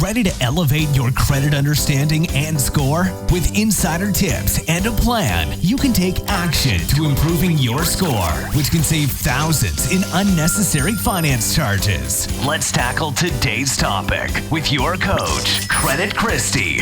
Ready to elevate your credit understanding and score? With insider tips and a plan, you can take action to improving your score, which can save thousands in unnecessary finance charges. Let's tackle today's topic with your coach, Credit Christy.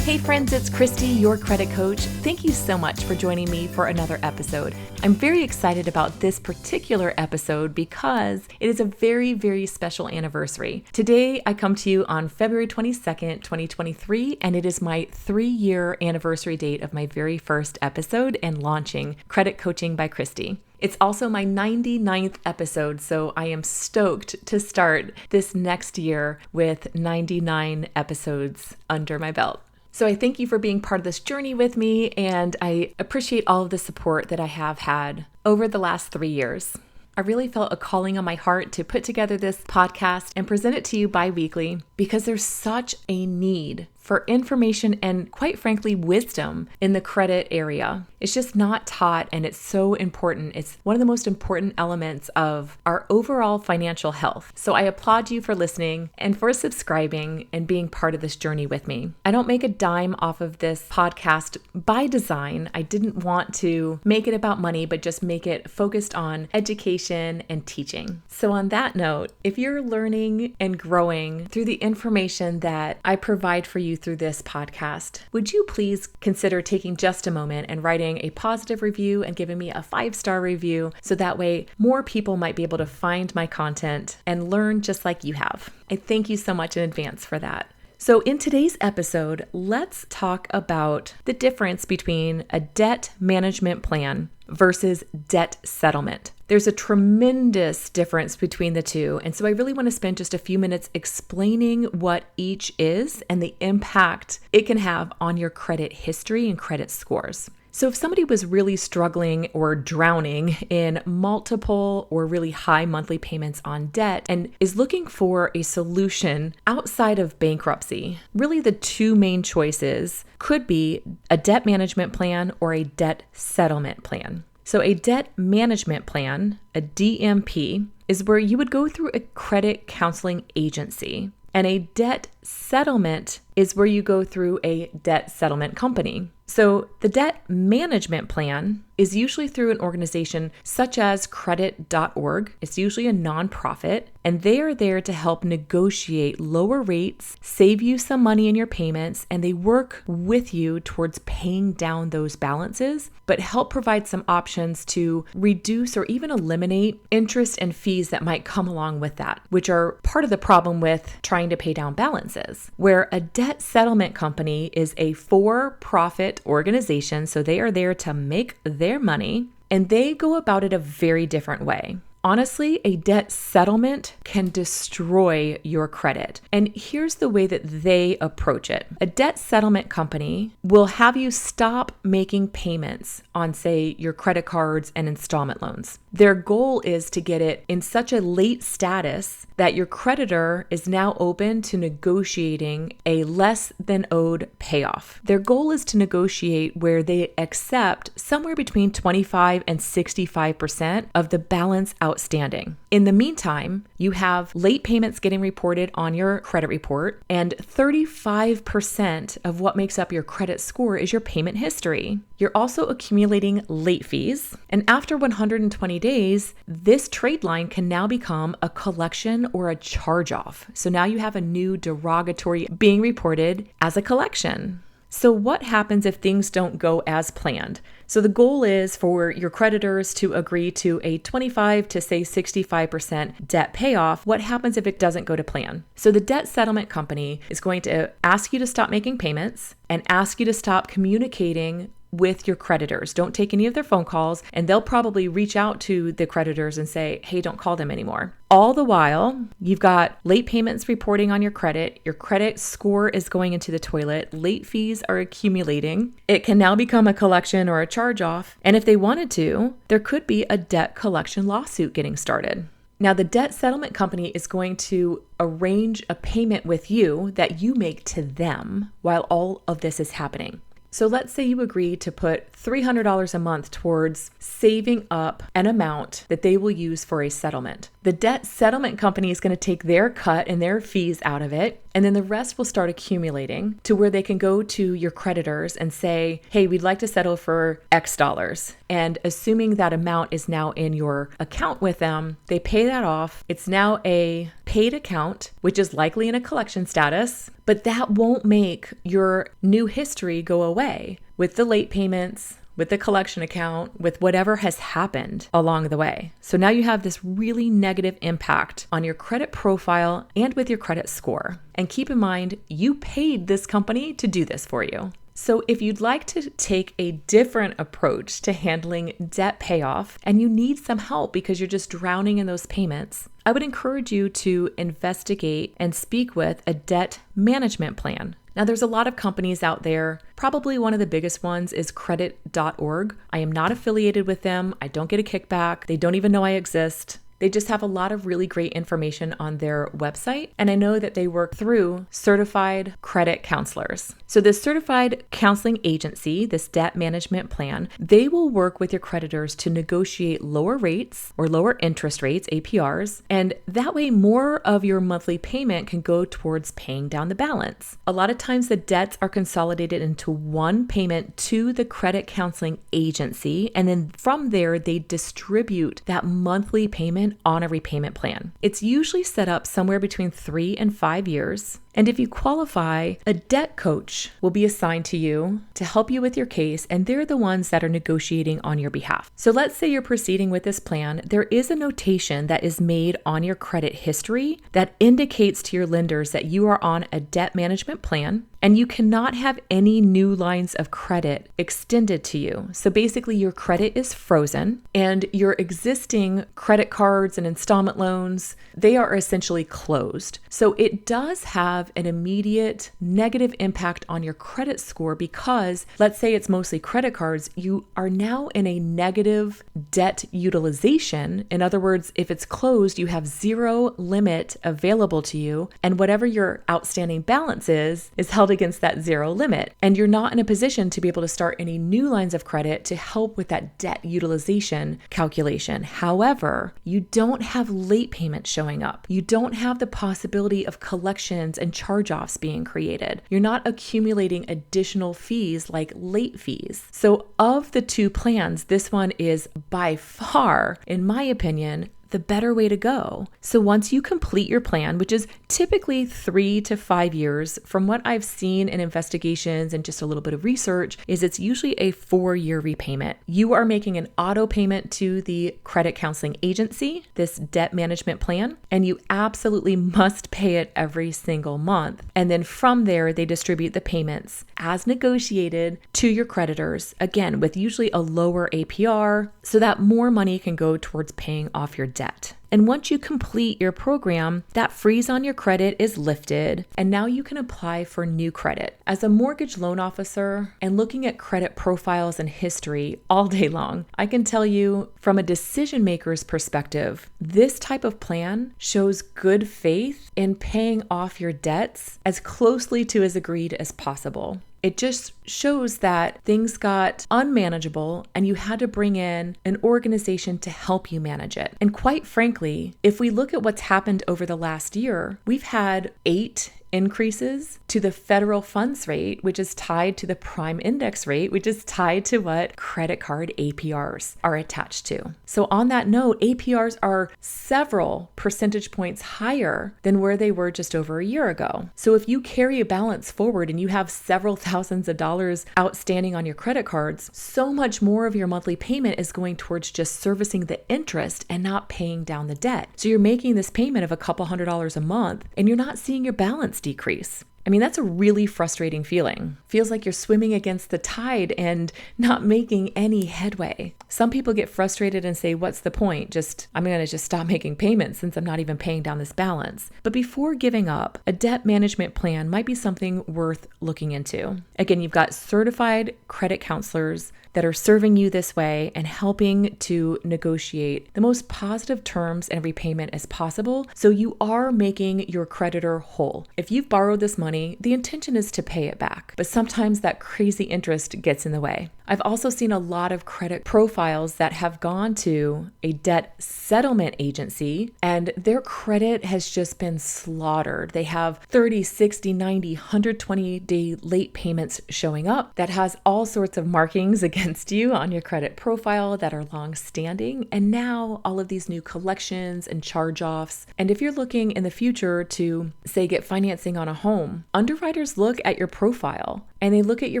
Hey friends, it's Christy, your credit coach. Thank you so much for joining me for another episode. I'm very excited about this particular episode because it is a very, very special anniversary. Today, I come to you on February 22nd, 2023, and it is my 3-year anniversary date of my very first episode and launching Credit Coaching by Christy. It's also my 99th episode, so I am stoked to start this next year with 99 episodes under my belt. So I thank you for being part of this journey with me, and I appreciate all of the support that I have had over the last 3 years. I really felt a calling on my heart to put together this podcast and present it to you bi-weekly because there's such a need for information and, quite frankly, wisdom in the credit area. It's just not taught, and it's so important. It's one of the most important elements of our overall financial health. So I applaud you for listening and for subscribing and being part of this journey with me. I don't make a dime off of this podcast by design. I didn't want to make it about money, but just make it focused on education and teaching. So on that note, if you're learning and growing through the information that I provide for you through this podcast, would you please consider taking just a moment and writing a positive review and giving me a 5-star review so that way more people might be able to find my content and learn just like you have. I thank you so much in advance for that. So in today's episode, let's talk about the difference between a debt management plan versus debt settlement. There's a tremendous difference between the two. And so I really want to spend just a few minutes explaining what each is and the impact it can have on your credit history and credit scores. So if somebody was really struggling or drowning in multiple or really high monthly payments on debt and is looking for a solution outside of bankruptcy, really the two main choices could be a debt management plan or a debt settlement plan. So a debt management plan, a DMP, is where you would go through a credit counseling agency. And a debt settlement is where you go through a debt settlement company. So the debt management plan is usually through an organization such as credit.org. It's usually a nonprofit, and they are there to help negotiate lower rates, save you some money in your payments, and they work with you towards paying down those balances, but help provide some options to reduce or even eliminate interest and fees that might come along with that, which are part of the problem with trying to pay down balances. Where a debt settlement company is a for-profit organization, so they are there to make their money, and they go about it a very different way. Honestly, a debt settlement can destroy your credit. And here's the way that they approach it. A debt settlement company will have you stop making payments on, say, your credit cards and installment loans. Their goal is to get it in such a late status that your creditor is now open to negotiating a less than owed payoff. Their goal is to negotiate where they accept somewhere between 25 and 65% of the balance outstanding. In the meantime, you have late payments getting reported on your credit report, and 35% of what makes up your credit score is your payment history. You're also accumulating late fees, and after 120 days, this trade line can now become a collection or a charge-off. So now you have a new derogatory being reported as a collection. So what happens if things don't go as planned? So the goal is for your creditors to agree to a 25 to say 65% debt payoff. What happens if it doesn't go to plan? So the debt settlement company is going to ask you to stop making payments and ask you to stop communicating with your creditors. Don't take any of their phone calls, and they'll probably reach out to the creditors and say, hey, don't call them anymore. All the while, you've got late payments reporting on your credit score is going into the toilet, late fees are accumulating. It can now become a collection or a charge-off, and if they wanted to, there could be a debt collection lawsuit getting started. Now, the debt settlement company is going to arrange a payment with you that you make to them while all of this is happening. So let's say you agree to put $300 a month towards saving up an amount that they will use for a settlement. The debt settlement company is going to take their cut and their fees out of it, and then the rest will start accumulating to where they can go to your creditors and say, hey, we'd like to settle for X dollars. And assuming that amount is now in your account with them, they pay that off. It's now a paid account, which is likely in a collection status, but that won't make your new history go away with the late payments, with the collection account, with whatever has happened along the way. So now you have this really negative impact on your credit profile and with your credit score. And keep in mind, you paid this company to do this for you. So if you'd like to take a different approach to handling debt payoff and you need some help because you're just drowning in those payments, I would encourage you to investigate and speak with a debt management plan. Now, there's a lot of companies out there. Probably one of the biggest ones is credit.org. I am not affiliated with them. I don't get a kickback. They don't even know I exist. They just have a lot of really great information on their website. And I know that they work through certified credit counselors. So this certified counseling agency, this debt management plan, they will work with your creditors to negotiate lower rates or lower interest rates, APRs. And that way more of your monthly payment can go towards paying down the balance. A lot of times the debts are consolidated into one payment to the credit counseling agency. And then from there, they distribute that monthly payment on a repayment plan. It's usually set up somewhere between 3 and 5 years. And if you qualify, a debt coach will be assigned to you to help you with your case, and they're the ones that are negotiating on your behalf. So let's say you're proceeding with this plan. There is a notation that is made on your credit history that indicates to your lenders that you are on a debt management plan and you cannot have any new lines of credit extended to you. So basically your credit is frozen and your existing credit cards and installment loans, they are essentially closed. So it does have an immediate negative impact on your credit score because let's say it's mostly credit cards, you are now in a negative debt utilization. In other words, if it's closed, you have zero limit available to you, and whatever your outstanding balance is held against that zero limit. And you're not in a position to be able to start any new lines of credit to help with that debt utilization calculation. However, you don't have late payments showing up. You don't have the possibility of collections and charge-offs being created. You're not accumulating additional fees like late fees. So of the two plans, this one is by far, in my opinion, the better way to go. So once you complete your plan, which is typically 3 to 5 years, from what I've seen in investigations and just a little bit of research, is it's usually a 4-year repayment. You are making an auto payment to the credit counseling agency, this debt management plan, and you absolutely must pay it every single month. And then from there, they distribute the payments as negotiated to your creditors, again, with usually a lower APR, so that more money can go towards paying off your debt. And once you complete your program, that freeze on your credit is lifted, and now you can apply for new credit. As a mortgage loan officer and looking at credit profiles and history all day long, I can tell you from a decision maker's perspective, this type of plan shows good faith in paying off your debts as closely to as agreed as possible. It just shows that things got unmanageable and you had to bring in an organization to help you manage it. And quite frankly, if we look at what's happened over the last year, we've had 8 increases to the federal funds rate, which is tied to the prime index rate, which is tied to what credit card APRs are attached to. So on that note, APRs are several percentage points higher than where they were just over a year ago. So if you carry a balance forward and you have several thousands of dollars outstanding on your credit cards, so much more of your monthly payment is going towards just servicing the interest and not paying down the debt. So you're making this payment of a couple $100s a month and you're not seeing your balance decrease. I mean, that's a really frustrating feeling. Feels like you're swimming against the tide and not making any headway. Some people get frustrated and say, what's the point? I'm going to just stop making payments since I'm not even paying down this balance. But before giving up, a debt management plan might be something worth looking into. Again, you've got certified credit counselors that are serving you this way and helping to negotiate the most positive terms and repayment as possible. So you are making your creditor whole. If you've borrowed this money money, the intention is to pay it back, but sometimes that crazy interest gets in the way. I've also seen a lot of credit profiles that have gone to a debt settlement agency and their credit has just been slaughtered. They have 30, 60, 90, 120-day late payments showing up that has all sorts of markings against you on your credit profile that are long-standing. And now all of these new collections and charge-offs. And if you're looking in the future to, say, get financing on a home, underwriters look at your profile and they look at your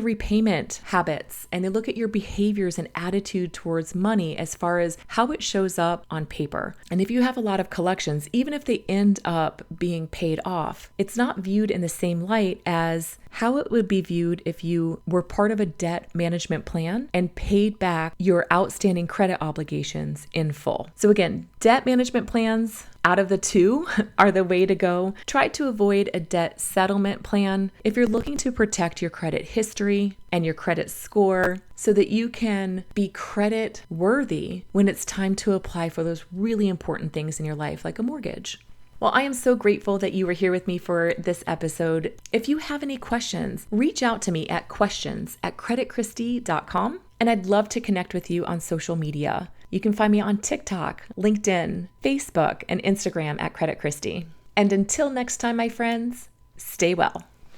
repayment habits and they look at your behaviors and attitude towards money as far as how it shows up on paper. And if you have a lot of collections, even if they end up being paid off, it's not viewed in the same light as how it would be viewed if you were part of a debt management plan and paid back your outstanding credit obligations in full. So again, debt management plans out of the two are the way to go. Try to avoid a debt settlement plan if you're looking to protect your credit history and your credit score so that you can be credit worthy when it's time to apply for those really important things in your life, like a mortgage. Well, I am so grateful that you were here with me for this episode. If you have any questions, reach out to me at questions@creditchristy.com, and I'd love to connect with you on social media. You can find me on TikTok, LinkedIn, Facebook, and Instagram at Credit Christy. And until next time, my friends, stay well.